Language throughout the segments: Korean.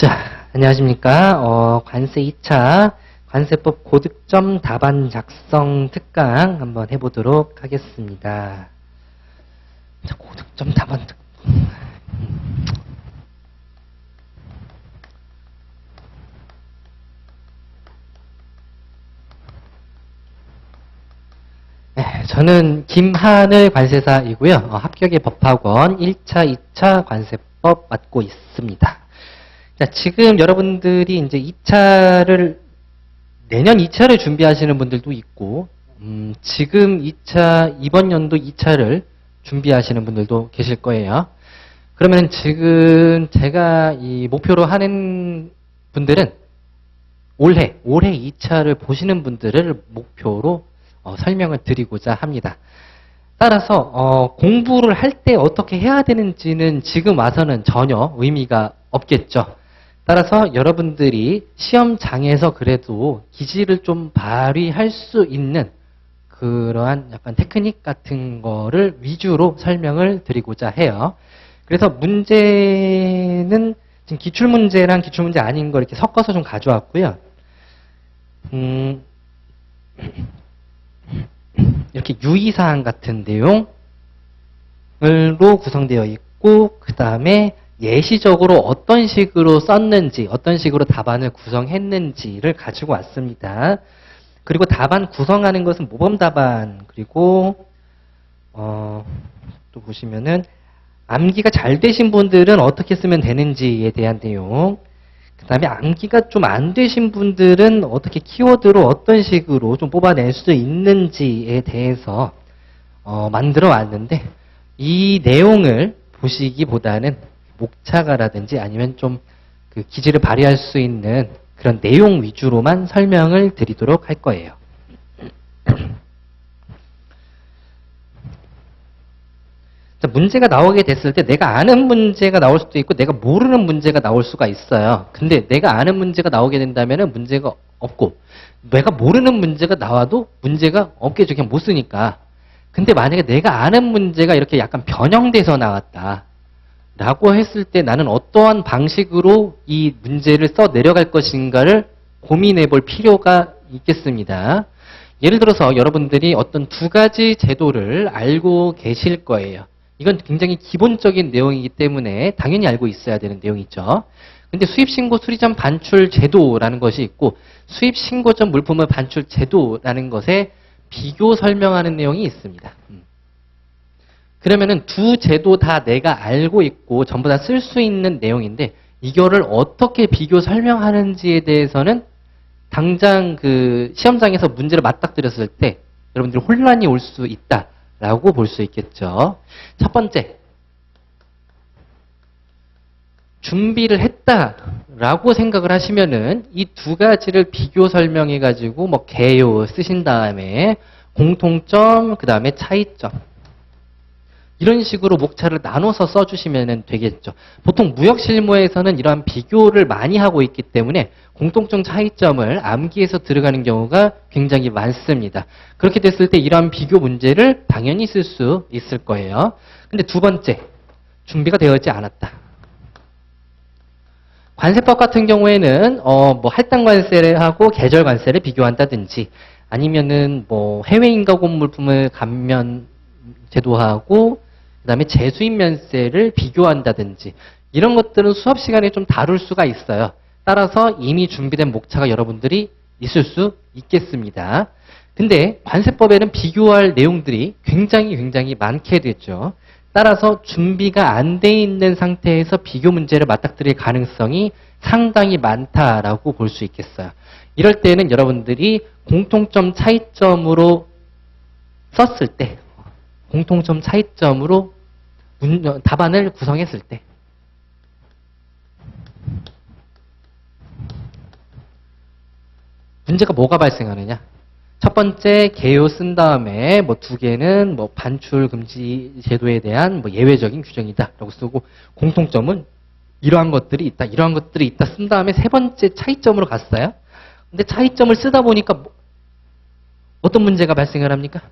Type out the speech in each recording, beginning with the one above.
자, 안녕하십니까. 관세 2차 관세법 고득점 답안 작성 특강 한번 해보도록 하겠습니다. 자, 고득점 답안 특강. 네, 저는 김하늘 관세사이고요. 합격의 법학원 1차, 2차 관세법 맡고 있습니다. 자, 지금 여러분들이 이제 2차를, 내년 2차를 준비하시는 분들도 있고, 지금 2차, 이번 연도 2차를 준비하시는 분들도 계실 거예요. 그러면 지금 제가 이 목표로 하는 분들은 올해 2차를 보시는 분들을 목표로 설명을 드리고자 합니다. 따라서 공부를 할 때 어떻게 해야 되는지는 지금 와서는 전혀 의미가 없겠죠. 따라서 여러분들이 시험장에서 그래도 기질을 좀 발휘할 수 있는 그러한 약간 테크닉 같은 거를 위주로 설명을 드리고자 해요. 그래서 문제는 지금 기출문제랑 기출문제 아닌 거 이렇게 섞어서 좀 가져왔고요. 이렇게 유의사항 같은 내용으로 구성되어 있고, 그 다음에 예시적으로 어떤 식으로 썼는지, 어떤 식으로 답안을 구성했는지를 가지고 왔습니다. 그리고 답안 구성하는 것은 모범답안, 그리고 또 보시면은 암기가 잘 되신 분들은 어떻게 쓰면 되는지에 대한 내용, 그 다음에 암기가 좀 안 되신 분들은 어떻게 키워드로 어떤 식으로 좀 뽑아낼 수 있는지에 대해서 만들어 왔는데, 이 내용을 보시기보다는 목차가라든지 아니면 좀 그 기질을 발휘할 수 있는 그런 내용 위주로만 설명을 드리도록 할 거예요. 자, 문제가 나오게 됐을 때 내가 아는 문제가 나올 수도 있고 내가 모르는 문제가 나올 수가 있어요. 근데 내가 아는 문제가 나오게 된다면 문제가 없고, 내가 모르는 문제가 나와도 문제가 없겠죠. 그냥 못 쓰니까. 근데 만약에 내가 아는 문제가 이렇게 약간 변형돼서 나왔다 라고 했을 때 나는 어떠한 방식으로 이 문제를 써 내려갈 것인가를 고민해 볼 필요가 있겠습니다. 예를 들어서 여러분들이 어떤 두 가지 제도를 알고 계실 거예요. 이건 굉장히 기본적인 내용이기 때문에 당연히 알고 있어야 되는 내용이죠. 근데 수입신고 수리점 반출 제도라는 것이 있고, 수입신고점 물품의 반출 제도라는 것에 비교 설명하는 내용이 있습니다. 그러면은 두 제도 다 내가 알고 있고 전부 다 쓸 수 있는 내용인데, 이거를 어떻게 비교 설명하는지에 대해서는 당장 그 시험장에서 문제를 맞닥뜨렸을 때 여러분들이 혼란이 올 수 있다라고 볼 수 있겠죠. 첫 번째, 준비를 했다라고 생각을 하시면은 이 두 가지를 비교 설명해 가지고 뭐 개요 쓰신 다음에 공통점, 그 다음에 차이점, 이런 식으로 목차를 나눠서 써주시면 되겠죠. 보통 무역실무에서는 이러한 비교를 많이 하고 있기 때문에 공통점 차이점을 암기해서 들어가는 경우가 굉장히 많습니다. 그렇게 됐을 때 이러한 비교 문제를 당연히 쓸 수 있을 거예요. 근데 두 번째, 준비가 되어 있지 않았다. 관세법 같은 경우에는 뭐 할당 관세를 하고 계절 관세를 비교한다든지, 아니면은 뭐 해외 인가공 물품을 감면 제도하고 그 다음에 재수입 면세를 비교한다든지, 이런 것들은 수업 시간에 좀 다룰 수가 있어요. 따라서 이미 준비된 목차가 여러분들이 있을 수 있겠습니다. 근데 관세법에는 비교할 내용들이 굉장히 많게 되죠. 따라서 준비가 안 돼 있는 상태에서 비교 문제를 맞닥뜨릴 가능성이 상당히 많다라고 볼 수 있겠어요. 이럴 때는 여러분들이 공통점 차이점으로 썼을 때, 공통점 차이점으로 답안을 구성했을 때, 문제가 뭐가 발생하느냐? 첫 번째, 개요 쓴 다음에 뭐 두 개는 뭐 반출 금지 제도에 대한 뭐 예외적인 규정이다라고 쓰고, 공통점은 이러한 것들이 있다, 이러한 것들이 있다 쓴 다음에 세 번째 차이점으로 갔어요. 근데 차이점을 쓰다 보니까 어떤 문제가 발생을 합니까?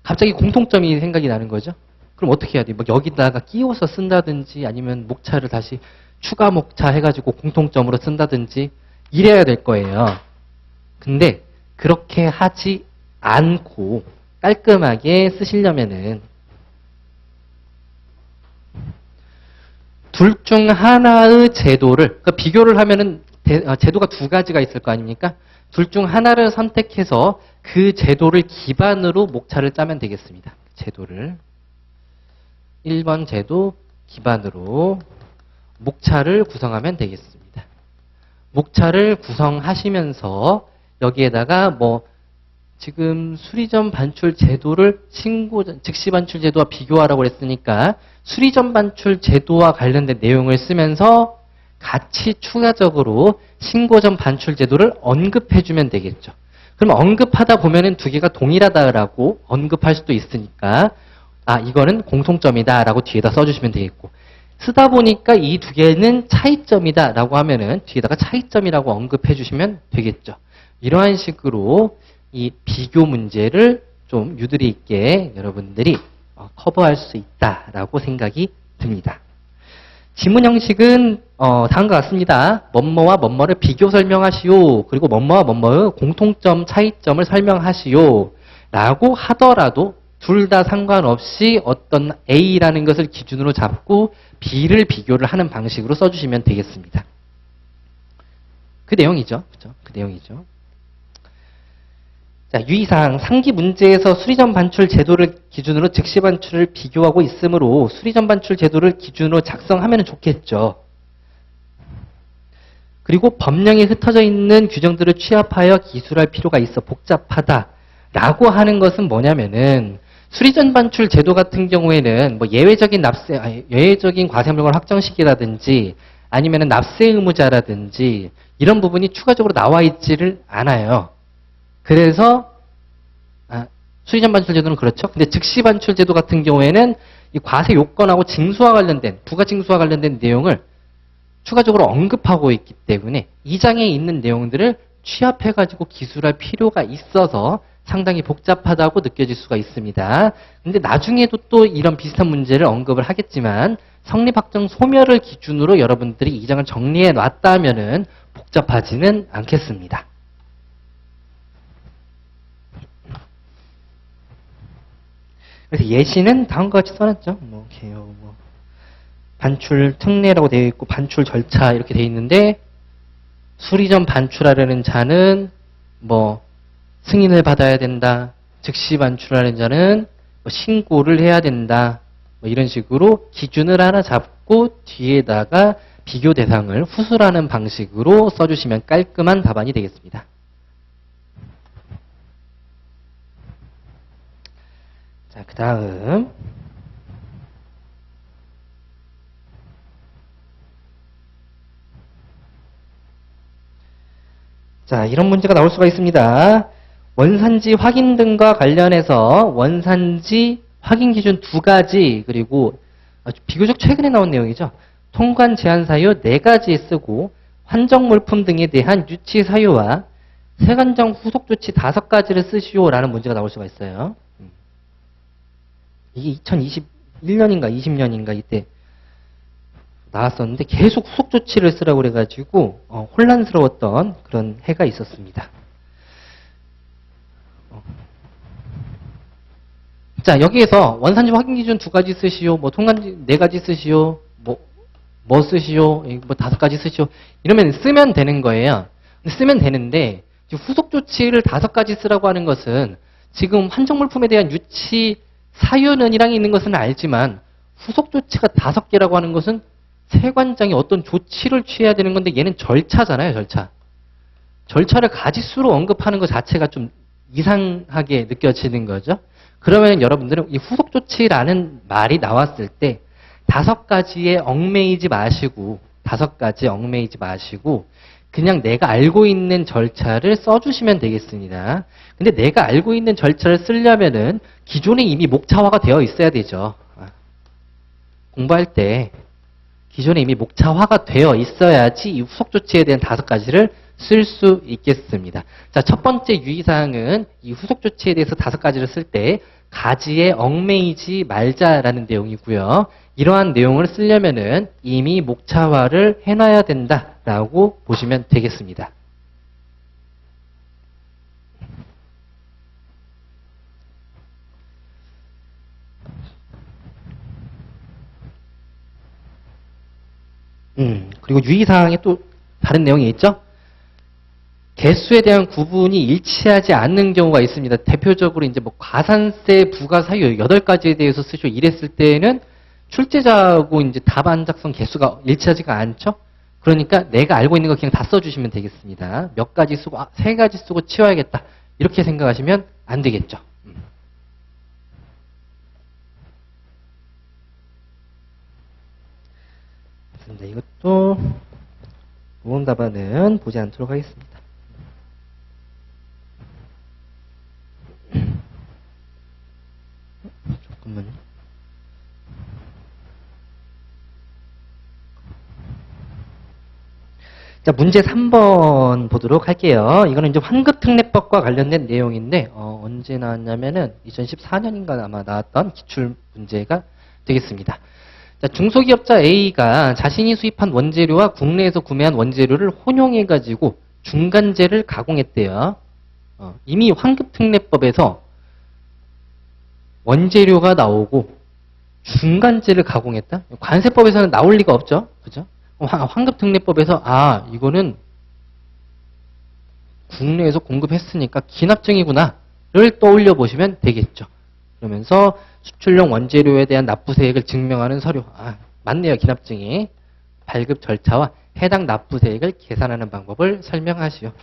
갑자기 공통점이 생각이 나는 거죠. 그럼 어떻게 해야 돼? 막 여기다가 끼워서 쓴다든지 아니면 목차를 다시 추가 목차 해가지고 공통점으로 쓴다든지 이래야 될 거예요. 근데 그렇게 하지 않고 깔끔하게 쓰시려면은 둘 중 하나의 제도를, 그러니까 비교를 하면은 제도가 두 가지가 있을 거 아닙니까? 둘 중 하나를 선택해서 그 제도를 기반으로 목차를 짜면 되겠습니다. 제도를 1번 제도 기반으로 목차를 구성하면 되겠습니다. 목차를 구성하시면서 여기에다가 뭐 지금 수리점 반출 제도를 즉시 반출 제도와 비교하라고 했으니까 수리점 반출 제도와 관련된 내용을 쓰면서 같이 추가적으로 신고점 반출 제도를 언급해주면 되겠죠. 그럼 언급하다 보면은 두 개가 동일하다라고 언급할 수도 있으니까 이거는 공통점이다라고 뒤에다 써주시면 되겠고, 쓰다 보니까 이 두 개는 차이점이다라고 하면은 뒤에다가 차이점이라고 언급해주시면 되겠죠. 이러한 식으로 이 비교 문제를 좀 유두리 있게 여러분들이 커버할 수 있다라고 생각이 듭니다. 지문 형식은 다음과 같습니다. 뭐뭐와 뭐뭐를 비교 설명하시오. 그리고 뭐뭐와 뭐뭐의 공통점, 차이점을 설명하시오. 라고 하더라도 둘 다 상관없이 어떤 A라는 것을 기준으로 잡고 B를 비교를 하는 방식으로 써주시면 되겠습니다. 그 내용이죠. 그죠? 그 내용이죠. 자, 유의사항, 상기 문제에서 수리점 반출 제도를 기준으로 즉시 반출을 비교하고 있으므로 수리점 반출 제도를 기준으로 작성하면 좋겠죠. 그리고 법령에 흩어져 있는 규정들을 취합하여 기술할 필요가 있어 복잡하다라고 하는 것은 뭐냐면은 수리점 반출 제도 같은 경우에는 뭐 예외적인 과세물건 확정시기라든지 아니면은 납세 의무자라든지 이런 부분이 추가적으로 나와 있지를 않아요. 그래서 수리점 반출 제도는 그렇죠. 근데 즉시 반출 제도 같은 경우에는 이 과세 요건하고 징수와 관련된 부가 징수와 관련된 내용을 추가적으로 언급하고 있기 때문에 이 장에 있는 내용들을 취합해가지고 기술할 필요가 있어서 상당히 복잡하다고 느껴질 수가 있습니다. 근데 나중에도 또 이런 비슷한 문제를 언급을 하겠지만 성립확정 소멸을 기준으로 여러분들이 이 장을 정리해 놨다면은 복잡하지는 않겠습니다. 그래서 예시는 다음과 같이 써놨죠. 뭐 개요, 뭐 반출 특례라고 되어 있고 반출 절차 이렇게 되어 있는데 수리점 반출하려는 자는 뭐 승인을 받아야 된다. 즉시 반출하는 자는 뭐 신고를 해야 된다. 뭐 이런 식으로 기준을 하나 잡고 뒤에다가 비교 대상을 후수라는 방식으로 써주시면 깔끔한 답안이 되겠습니다. 자, 그 다음 자, 이런 문제가 나올 수가 있습니다. 원산지 확인 등과 관련해서 원산지 확인 기준 두 가지 그리고 아주 비교적 최근에 나온 내용이죠. 통관 제한 사유 4가지 쓰고 환정 물품 등에 대한 유치 사유와 세관정 후속 조치 5가지를 쓰시오라는 문제가 나올 수가 있어요. 이게 2021년인가 20년인가 이때 나왔었는데 계속 후속 조치를 쓰라고 그래가지고 혼란스러웠던 그런 해가 있었습니다. 자, 여기에서 원산지 확인 기준 2가지 쓰시오, 뭐 통관지 4가지 쓰시오, 뭐 쓰시오, 뭐 5가지 쓰시오 이러면 쓰면 되는 거예요. 쓰면 되는데 후속 조치를 5가지 쓰라고 하는 것은 지금 환정 물품에 대한 유치 사유는이랑 있는 것은 알지만 후속 조치가 5개라고 하는 것은 세관장이 어떤 조치를 취해야 되는 건데 얘는 절차잖아요, 절차. 절차를 가지수로 언급하는 것 자체가 좀 이상하게 느껴지는 거죠. 그러면 여러분들은 이 후속 조치라는 말이 나왔을 때 5가지에 얽매이지 마시고 5가지 얽매이지 마시고 그냥 내가 알고 있는 절차를 써주시면 되겠습니다. 근데 내가 알고 있는 절차를 쓰려면은 기존에 이미 목차화가 되어 있어야 되죠. 공부할 때 기존에 이미 목차화가 되어 있어야지 이 후속 조치에 대한 5가지를 쓸 수 있겠습니다. 자, 첫 번째 유의사항은 이 후속 조치에 대해서 5가지를 쓸 때 가지에 얽매이지 말자라는 내용이고요. 이러한 내용을 쓰려면은 이미 목차화를 해놔야 된다라고 보시면 되겠습니다. 그리고 유의사항에 또 다른 내용이 있죠? 개수에 대한 구분이 일치하지 않는 경우가 있습니다. 대표적으로 이제 뭐 가산세, 부가 사유 8가지에 대해서 쓰시오 이랬을 때는 출제자하고 이제 답안 작성 개수가 일치하지가 않죠? 그러니까 내가 알고 있는 거 그냥 다 써주시면 되겠습니다. 몇 가지 쓰고, 3가지 쓰고 치워야겠다. 이렇게 생각하시면 안 되겠죠. 네, 이것도 모범 답안은 보지 않도록 하겠습니다. 조금만요. 자, 문제 3번 보도록 할게요. 이거는 이제 환급특례법과 관련된 내용인데, 언제 나왔냐면은 2014년인가 아마 나왔던 기출 문제가 되겠습니다. 자, 중소기업자 A가 자신이 수입한 원재료와 국내에서 구매한 원재료를 혼용해가지고 중간재를 가공했대요. 이미 환급특례법에서 원재료가 나오고 중간재를 가공했다? 관세법에서는 나올 리가 없죠. 그죠? 환급특례법에서 이거는 국내에서 공급했으니까 기납증이구나를 떠올려 보시면 되겠죠. 그러면서 수출용 원재료에 대한 납부세액을 증명하는 서류. 맞네요. 기납증이. 발급 절차와 해당 납부세액을 계산하는 방법을 설명하시오.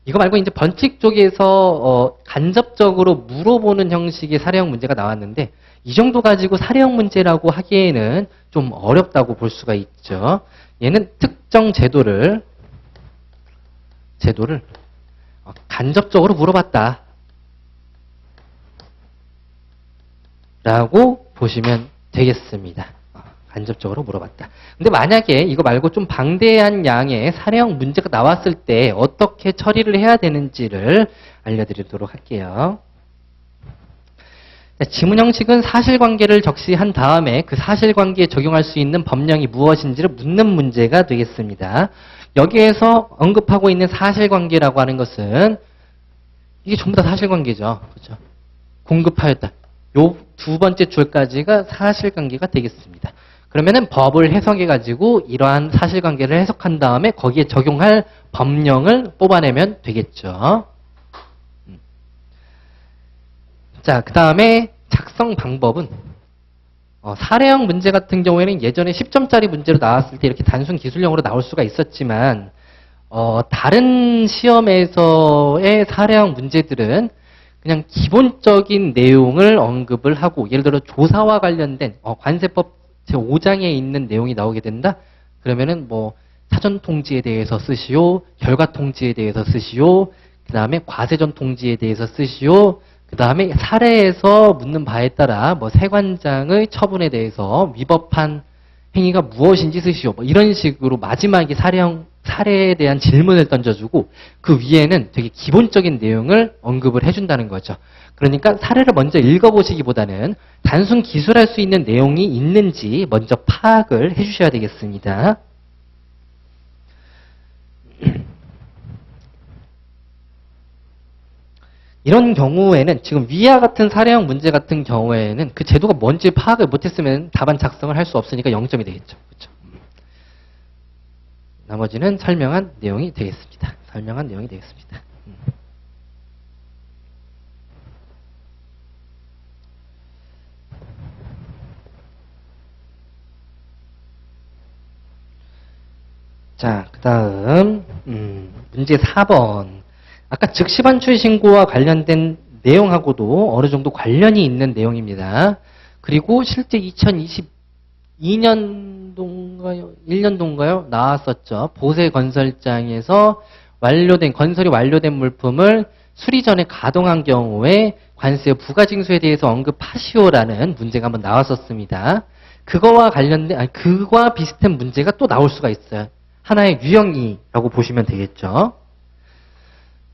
이거 말고 이제 번칙 쪽에서 간접적으로 물어보는 형식의 사례형 문제가 나왔는데 이 정도 가지고 사례형 문제라고 하기에는 좀 어렵다고 볼 수가 있죠. 얘는 특정 제도를 간접적으로 물어봤다 라고 보시면 되겠습니다. 간접적으로 물어봤다. 근데 만약에 이거 말고 좀 방대한 양의 사례형 문제가 나왔을 때 어떻게 처리를 해야 되는지를 알려드리도록 할게요. 지문 형식은 사실관계를 적시한 다음에 그 사실관계에 적용할 수 있는 법령이 무엇인지를 묻는 문제가 되겠습니다. 여기에서 언급하고 있는 사실관계라고 하는 것은 이게 전부 다 사실관계죠. 그렇죠? 공급하였다. 요 두 번째 줄까지가 사실관계가 되겠습니다. 그러면은 법을 해석해가지고 이러한 사실관계를 해석한 다음에 거기에 적용할 법령을 뽑아내면 되겠죠. 자, 그 다음에 작성 방법은 사례형 문제 같은 경우에는 예전에 10점짜리 문제로 나왔을 때 이렇게 단순 기술형으로 나올 수가 있었지만 다른 시험에서의 사례형 문제들은 그냥 기본적인 내용을 언급을 하고 예를 들어 조사와 관련된 관세법 제5장에 있는 내용이 나오게 된다? 그러면은 뭐 사전 통지에 대해서 쓰시오, 결과 통지에 대해서 쓰시오, 그 다음에 과세전 통지에 대해서 쓰시오, 그 다음에 사례에서 묻는 바에 따라 뭐 세관장의 처분에 대해서 위법한 행위가 무엇인지 쓰시오. 뭐 이런 식으로 마지막에 사례에 대한 질문을 던져주고 그 위에는 되게 기본적인 내용을 언급을 해준다는 거죠. 그러니까 사례를 먼저 읽어보시기보다는 단순 기술할 수 있는 내용이 있는지 먼저 파악을 해주셔야 되겠습니다. 이런 경우에는 지금 위와 같은 사례형 문제 같은 경우에는 그 제도가 뭔지 파악을 못했으면 답안 작성을 할 수 없으니까 0점이 되겠죠. 그렇죠? 나머지는 설명한 내용이 되겠습니다. 설명한 내용이 되겠습니다. 자, 그 다음 문제 4번. 아까 즉시반출 신고와 관련된 내용하고도 어느 정도 관련이 있는 내용입니다. 그리고 실제 2022년도인가요? 1년도인가요? 나왔었죠. 보세건설장에서 건설이 완료된 물품을 수리 전에 가동한 경우에 관세 부가징수에 대해서 언급하시오라는 문제가 한번 나왔었습니다. 그거와 비슷한 문제가 또 나올 수가 있어요. 하나의 유형이라고 보시면 되겠죠.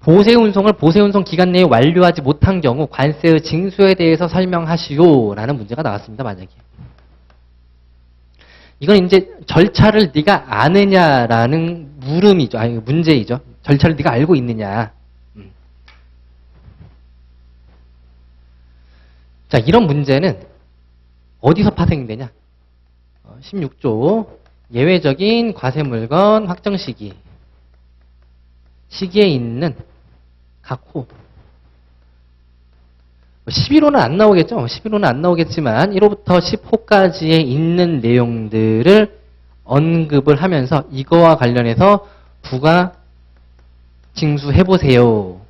보세운송 기간 내에 완료하지 못한 경우 관세의 징수에 대해서 설명하시오라는 문제가 나왔습니다. 만약에. 이건 이제 절차를 네가 아느냐라는 물음이죠. 아니, 문제이죠. 절차를 네가 알고 있느냐. 자, 이런 문제는 어디서 파생되냐? 16조 예외적인 과세물건 확정 시기. 시기에 있는 각 호. 11호는 안 나오겠죠? 11호는 안 나오겠지만 1호부터 10호까지에 있는 내용들을 언급을 하면서 이거와 관련해서 부가 징수해보세요.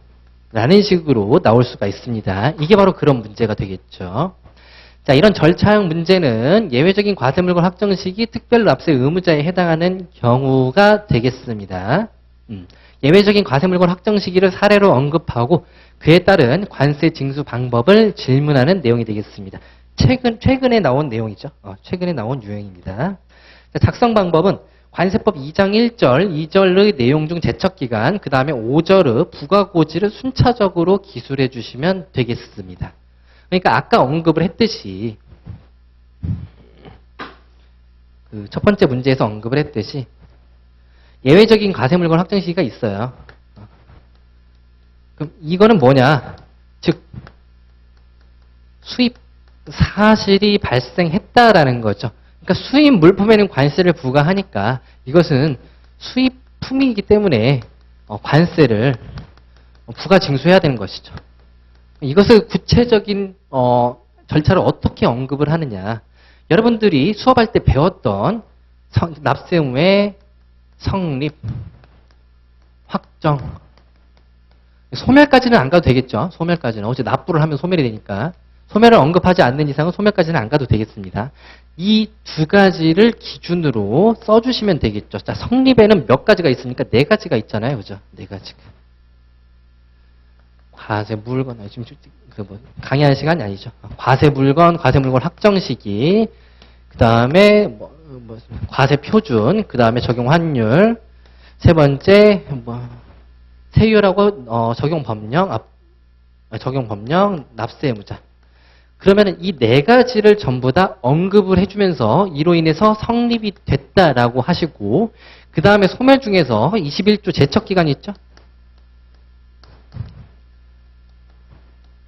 라는 식으로 나올 수가 있습니다. 이게 바로 그런 문제가 되겠죠. 자, 이런 절차형 문제는 예외적인 과세물건 확정 시기 특별 납세 의무자에 해당하는 경우가 되겠습니다. 예외적인 과세물건 확정 시기를 사례로 언급하고 그에 따른 관세 징수 방법을 질문하는 내용이 되겠습니다. 최근에 나온 내용이죠. 최근에 나온 유형입니다. 자, 작성 방법은 관세법 2장 1절, 2절의 내용 중 제척기간, 그 다음에 5절의 부가고지를 순차적으로 기술해 주시면 되겠습니다. 그러니까 아까 언급을 했듯이 그 첫 번째 문제에서 언급을 했듯이 예외적인 과세물건 확정 시기가 있어요. 그럼 이거는 뭐냐? 즉 수입 사실이 발생했다라는 거죠. 그러니까 수입 물품에는 관세를 부과하니까 이것은 수입품이기 때문에 관세를 부과 징수해야 되는 것이죠. 이것을 구체적인 절차를 어떻게 언급을 하느냐. 여러분들이 수업할 때 배웠던 납세 의무의 성립, 확정, 소멸까지는 안 가도 되겠죠. 소멸까지는. 어제 납부를 하면 소멸이 되니까. 소멸을 언급하지 않는 이상은 소멸까지는 안 가도 되겠습니다. 이 두 가지를 기준으로 써주시면 되겠죠. 자, 성립에는 몇 가지가 있으니까 네 가지가 있잖아요. 그죠? 네 가지가. 과세 물건, 지금 강의하는 시간이 아니죠. 과세 물건 확정 시기, 그 다음에 과세 표준, 그 다음에 적용 환율, 세 번째 세율하고 적용 법령, 납세 의무자. 그러면 이 네 가지를 전부 다 언급을 해주면서 이로 인해서 성립이 됐다라고 하시고, 그 다음에 소멸 중에서 21조 제척기간이 있죠?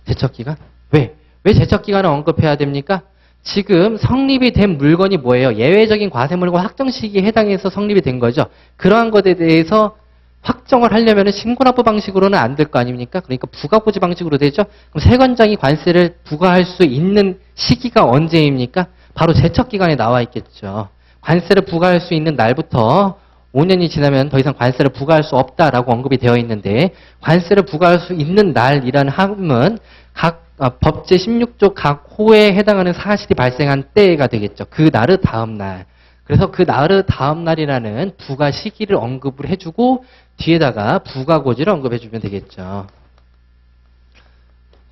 제척기간? 왜 제척기간을 언급해야 됩니까? 지금 성립이 된 물건이 뭐예요? 예외적인 과세물건 확정 시기에 해당해서 성립이 된 거죠. 그러한 것에 대해서 확정을 하려면 신고납부 방식으로는 안 될 거 아닙니까? 그러니까 부가고지 방식으로 되죠. 그럼 세관장이 관세를 부과할 수 있는 시기가 언제입니까? 바로 제척기간에 나와 있겠죠. 관세를 부과할 수 있는 날부터 5년이 지나면 더 이상 관세를 부과할 수 없다라고 언급이 되어 있는데, 관세를 부과할 수 있는 날이라는 함은 각 법제 16조 각 호에 해당하는 사실이 발생한 때가 되겠죠. 그 날의 다음 날. 그래서 그 날의 다음 날이라는 부과 시기를 언급을 해주고 뒤에다가 부가고지를 언급해주면 되겠죠.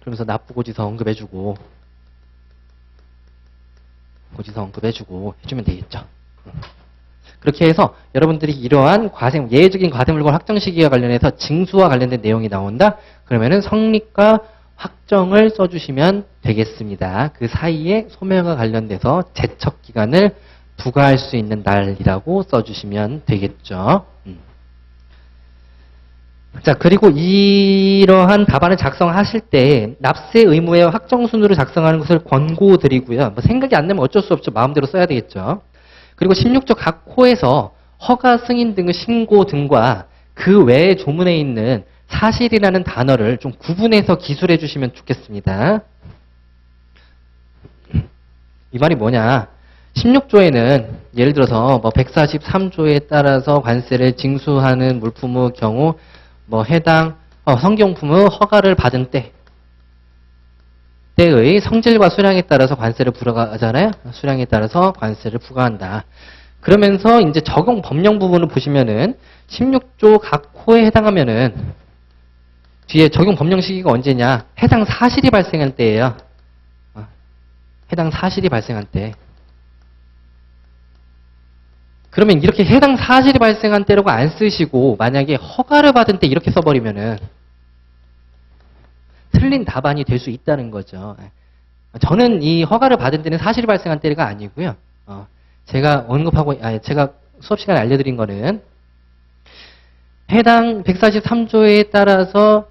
그러면서 납부고지서 언급해주고 고지서 언급해주고 해주면 되겠죠. 그렇게 해서 여러분들이 이러한 예외적인 과세물건 확정 시기와 관련해서 징수와 관련된 내용이 나온다. 그러면은 성립과 확정을 써주시면 되겠습니다. 그 사이에 소멸과 관련돼서 제척 기간을 부과할 수 있는 날이라고 써주시면 되겠죠. 자, 그리고 이러한 답안을 작성하실 때 납세 의무의 확정순으로 작성하는 것을 권고드리고요. 생각이 안 나면 어쩔 수 없죠. 마음대로 써야 되겠죠. 그리고 16조 각 호에서 허가 승인 등의 신고 등과 그 외의 조문에 있는 사실이라는 단어를 좀 구분해서 기술해 주시면 좋겠습니다. 이 말이 뭐냐? 16조에는 예를 들어서 143조에 따라서 관세를 징수하는 물품의 경우 해당 성경품의 허가를 받은 때의 성질과 수량에 따라서 관세를 부과하잖아요. 수량에 따라서 관세를 부과한다. 그러면서 이제 적용 법령 부분을 보시면은 16조 각 호에 해당하면은 뒤에 적용 법령 시기가 언제냐? 해당 사실이 발생한 때예요. 해당 사실이 발생한 때. 그러면 이렇게 해당 사실이 발생한 때라고 안 쓰시고 만약에 허가를 받은 때 이렇게 써버리면은 틀린 답안이 될 수 있다는 거죠. 저는 이 허가를 받은 때는 사실이 발생한 때가 아니고요. 제가 제가 수업 시간에 알려드린 거는 해당 143조에 따라서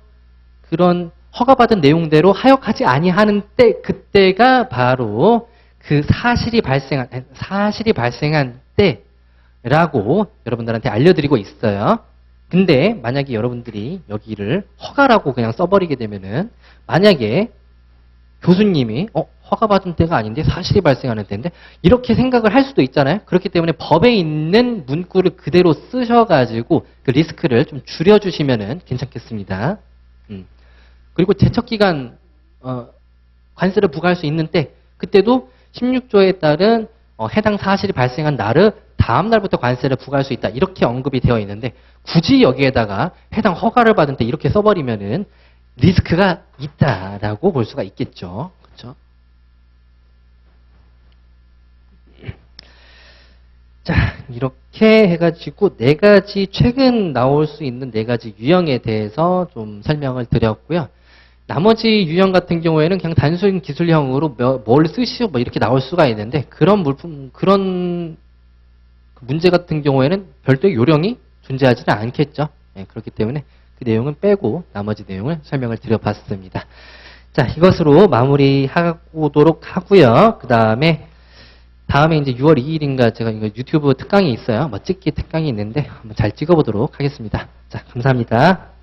그런 허가받은 내용대로 하역하지 아니하는 때, 그때가 바로 그 사실이 발생한 때라고 여러분들한테 알려드리고 있어요. 근데 만약에 여러분들이 여기를 허가라고 그냥 써버리게 되면은 만약에 교수님이 허가받은 때가 아닌데 사실이 발생하는 때인데 이렇게 생각을 할 수도 있잖아요. 그렇기 때문에 법에 있는 문구를 그대로 쓰셔가지고 그 리스크를 좀 줄여주시면은 괜찮겠습니다. 그리고 제척기간 관세를 부과할 수 있는 때 그때도 16조에 따른 해당 사실이 발생한 날의 다음 날부터 관세를 부과할 수 있다. 이렇게 언급이 되어 있는데 굳이 여기에다가 해당 허가를 받은 때 이렇게 써버리면은 리스크가 있다라고 볼 수가 있겠죠. 그렇죠? 자, 이렇게 해가지고 네 가지 최근 나올 수 있는 네 가지 유형에 대해서 좀 설명을 드렸고요. 나머지 유형 같은 경우에는 그냥 단순 기술형으로 뭘 쓰시오 뭐 이렇게 나올 수가 있는데 그런 문제 같은 경우에는 별도의 요령이 존재하지는 않겠죠. 네, 그렇기 때문에 그 내용은 빼고 나머지 내용을 설명을 드려봤습니다. 자, 이것으로 마무리하도록 하고요. 다음에 이제 6월 2일인가 제가 이거 유튜브 특강이 있어요. 찍기 특강이 있는데 한번 잘 찍어보도록 하겠습니다. 자, 감사합니다.